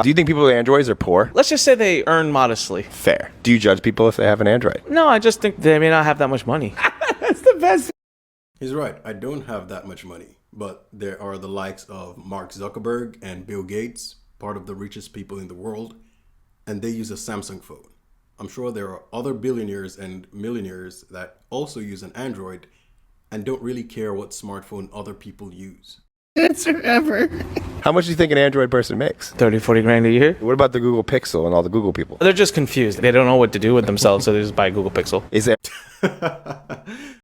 Do you think people with Androids are poor? Let's just say they earn modestly. Fair. Do you judge people if they have an Android? No, I just think they may not have that much money. That's the best. He's right. I don't have that much money, but there are the likes of Mark Zuckerberg and Bill Gates, part of the richest people in the world, and they use a Samsung phone. I'm sure there are other billionaires and millionaires that also use an Android and don't really care what smartphone other people use. Answer ever. How much do you think an Android person makes? 30, 40 grand a year. What about the Google Pixel and all the Google people? They're just confused. They don't know what to do with themselves, so they just buy a Google Pixel. Is it?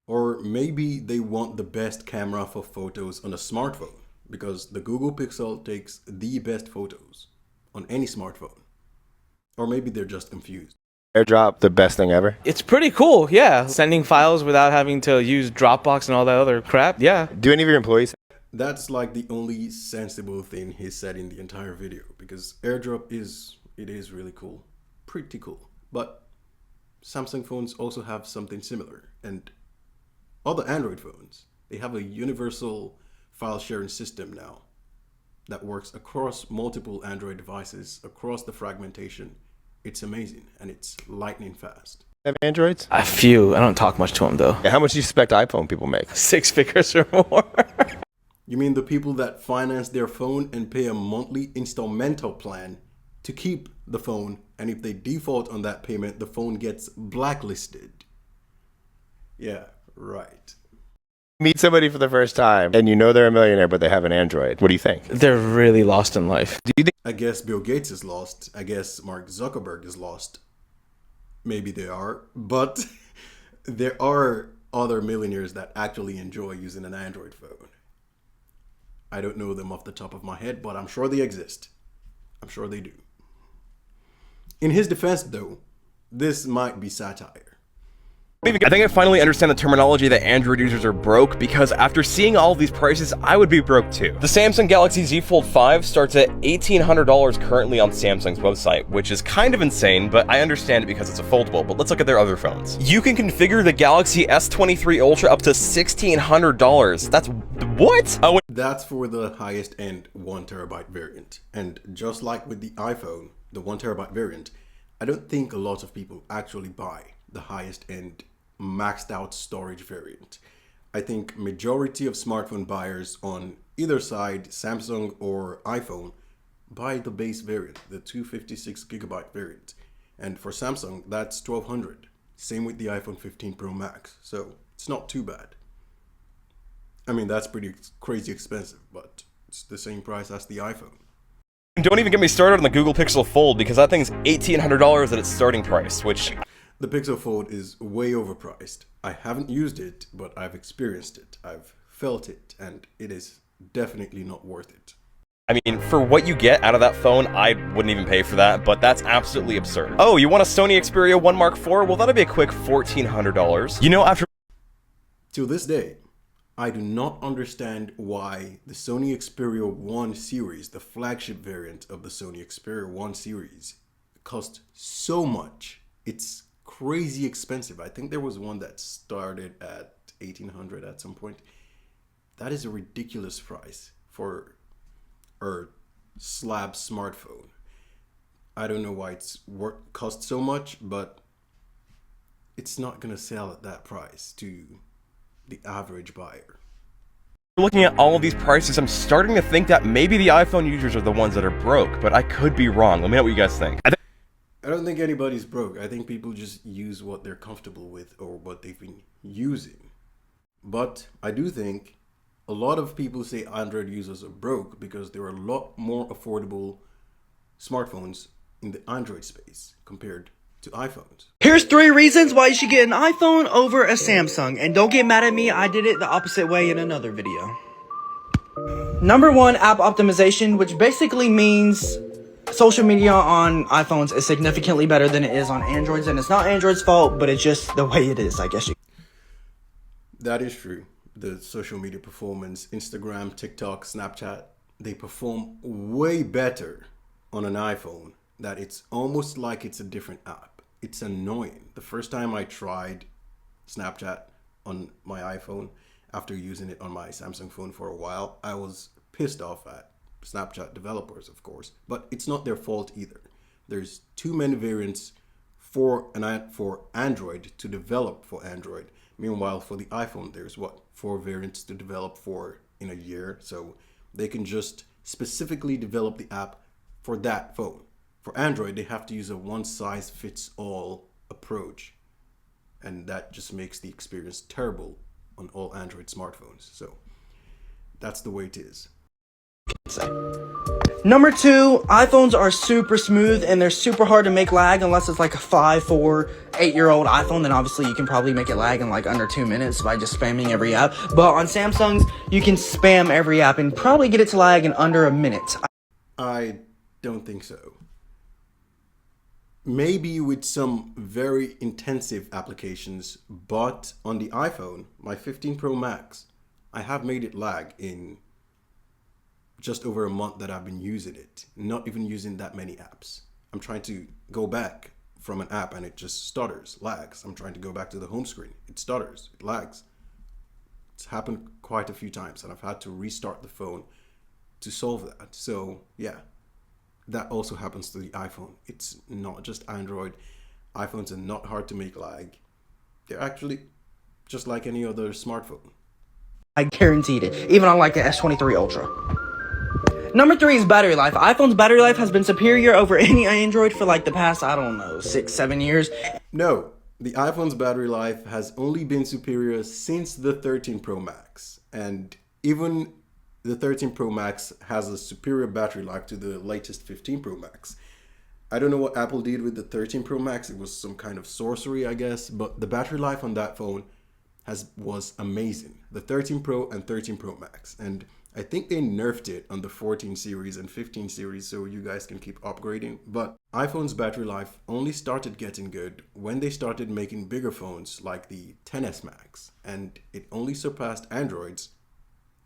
Or maybe they want the best camera for photos on a smartphone because the Google Pixel takes the best photos on any smartphone. Or maybe they're just confused. AirDrop, the best thing ever? It's pretty cool, yeah. Sending files without having to use Dropbox and all that other crap, yeah. Do any of your employees? That's like the only sensible thing he said in the entire video because AirDrop is really cool. Pretty cool. But Samsung phones also have something similar, and other Android phones, they have a universal file sharing system now that works across multiple Android devices, across the fragmentation. It's amazing, and it's lightning fast. Have Androids? A few. I don't talk much to them, though. Yeah, how much do you suspect iPhone people make? 6 figures or more. You mean the people that finance their phone and pay a monthly installmental plan to keep the phone, and if they default on that payment, the phone gets blacklisted? Yeah, right. Meet somebody for the first time, and you know they're a millionaire, but they have an Android. What do you think? They're really lost in life. Do you think? I guess Bill Gates is lost. I guess Mark Zuckerberg is lost. Maybe they are, but there are other millionaires that actually enjoy using an Android phone. I don't know them off the top of my head, but I'm sure they exist. I'm sure they do. In his defense, though, this might be satire. I think I finally understand the terminology that Android users are broke, because after seeing all of these prices, I would be broke too. The Samsung Galaxy Z Fold 5 starts at $1,800 currently on Samsung's website, which is kind of insane, but I understand it because it's a foldable. But let's look at their other phones. You can configure the Galaxy S23 Ultra up to $1,600. That's what? Oh, That's for the highest end 1TB variant. And just like with the iPhone, the 1TB variant, I don't think a lot of people actually buy the highest end maxed out storage variant. I think majority of smartphone buyers on either side, Samsung or iPhone, buy the base variant, the 256GB variant. And for Samsung, that's $1,200. Same with the iPhone 15 Pro Max. So it's not too bad. I mean, that's pretty crazy expensive, but it's the same price as the iPhone. don't even get me started on the Google Pixel Fold, because that thing's $1,800 at its starting price, which... The Pixel Fold is way overpriced. I haven't used it, but I've experienced it. I've felt it, and it is definitely not worth it. I mean, for what you get out of that phone, I wouldn't even pay for that, but that's absolutely absurd. Oh, you want a Sony Xperia 1 Mark IV? Well, that'd be a quick $1,400. You know, after... To this day, I do not understand why the Sony Xperia 1 series, the flagship variant of the Sony Xperia 1 series, cost so much. It's crazy expensive. I think there was one that started at $1,800 at some point. That is a ridiculous price for a slab smartphone. I don't know why it's cost so much, but it's not gonna sell at that price to the average buyer. Looking at all of these prices, I'm starting to think that maybe the iPhone users are the ones that are broke, but I could be wrong. Let me know what you guys think. I don't think anybody's broke. I think people just use what they're comfortable with or what they've been using. But I do think a lot of people say Android users are broke because there are a lot more affordable smartphones in the Android space compared to iPhones. Here's 3 reasons why you should get an iPhone over a Samsung. And don't get mad at me, I did it the opposite way in another video. Number 1, app optimization, which basically means social media on iPhones is significantly better than it is on Androids, and it's not Android's fault, but it's just the way it is, I guess. That is true. The social media performance, Instagram, TikTok, Snapchat, they perform way better on an iPhone that it's almost like it's a different app. It's annoying. The first time I tried Snapchat on my iPhone after using it on my Samsung phone for a while, I was pissed off at Snapchat developers, of course, but it's not their fault either. There's too many variants for Android to develop for Android. Meanwhile, for the iPhone, there's 4 variants to develop for in a year. So they can just specifically develop the app for that phone. For Android, they have to use a one-size-fits-all approach. And that just makes the experience terrible on all Android smartphones. So that's the way it is. Number 2, iPhones are super smooth and they're super hard to make lag unless it's like a 5, 4, 8-year-old iPhone. Then obviously you can probably make it lag in like under 2 minutes by just spamming every app. But on Samsungs, you can spam every app and probably get it to lag in under a minute. I don't think so. Maybe with some very intensive applications, but on the iPhone, my 15 Pro Max, I have made it lag in just over a month that I've been using it, not even using that many apps. I'm trying to go back from an app and it just stutters, lags. I'm trying to go back to the home screen. It stutters, it lags. It's happened quite a few times and I've had to restart the phone to solve that. So yeah, that also happens to the iPhone. It's not just Android. iPhones are not hard to make lag. They're actually just like any other smartphone. I guaranteed it, even on like the S23 Ultra. Number 3 is battery life. iPhone's battery life has been superior over any Android for like the past, I don't know, 6, 7 years. No, the iPhone's battery life has only been superior since the 13 Pro Max. And even the 13 Pro Max has a superior battery life to the latest 15 Pro Max. I don't know what Apple did with the 13 Pro Max. It was some kind of sorcery, I guess. But the battery life on that phone was amazing. The 13 Pro and 13 Pro Max. And I think they nerfed it on the 14 series and 15 series so you guys can keep upgrading. But iPhone's battery life only started getting good when they started making bigger phones like the XS Max. And it only surpassed Android's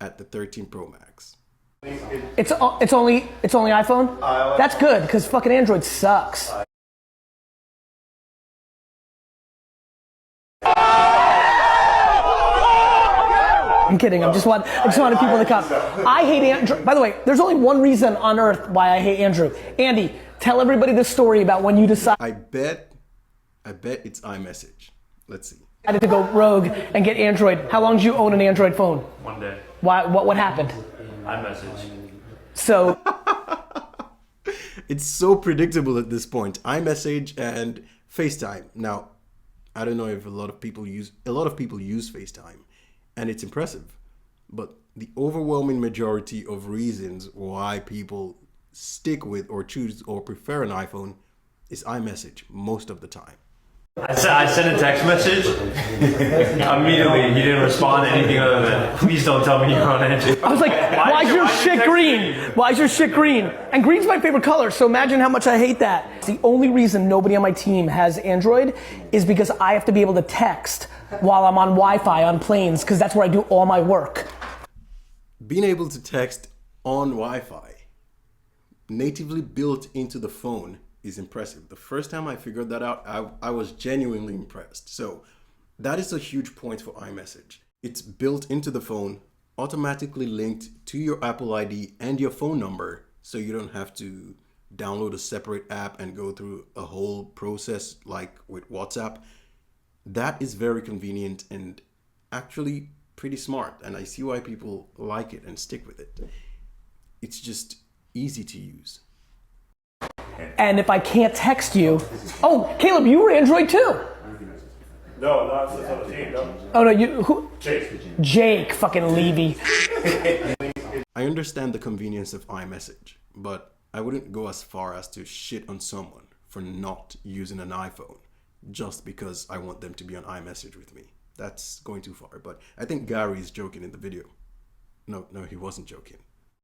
at the 13 Pro Max. It's only iPhone? That's good, because fucking Android sucks. I'm kidding. I just wanted people to come. I hate Andrew. By the way, there's only one reason on earth why I hate Andrew. Andy, tell everybody the story about when you decided I bet it's iMessage. Let's see. to go rogue and get Android. How long did you own an Android phone? 1 day. Why? What happened? iMessage. So It's so predictable at this point. iMessage and FaceTime. Now, I don't know if a lot of people use FaceTime, and it's impressive. But the overwhelming majority of reasons why people stick with or choose or prefer an iPhone is iMessage most of the time. I sent a text message. Immediately, he didn't respond to anything other than, please don't tell me you're on Android. I was like, why is your shit green? Why is your shit green? And green's my favorite color, so imagine how much I hate that. The only reason nobody on my team has Android is because I have to be able to text while I'm on Wi-Fi on planes, because that's where I do all my work. Being able to text on Wi-Fi, natively built into the phone, is impressive. The first time I figured that out, I was genuinely impressed. So that is a huge point for iMessage. It's built into the phone, automatically linked to your Apple ID and your phone number, so you don't have to download a separate app and go through a whole process like with WhatsApp. That is very convenient and actually pretty smart, and I see why people like it and stick with it. It's just easy to use. And if I can't text you, oh, Caleb, you were Android too. No, not since I was 18, no. Oh no, who? Jake. Jake, fucking Levy. I understand the convenience of iMessage, but I wouldn't go as far as to shit on someone for not using an iPhone just because I want them to be on iMessage with me. That's going too far, but I think Gary is joking in the video. No, he wasn't joking.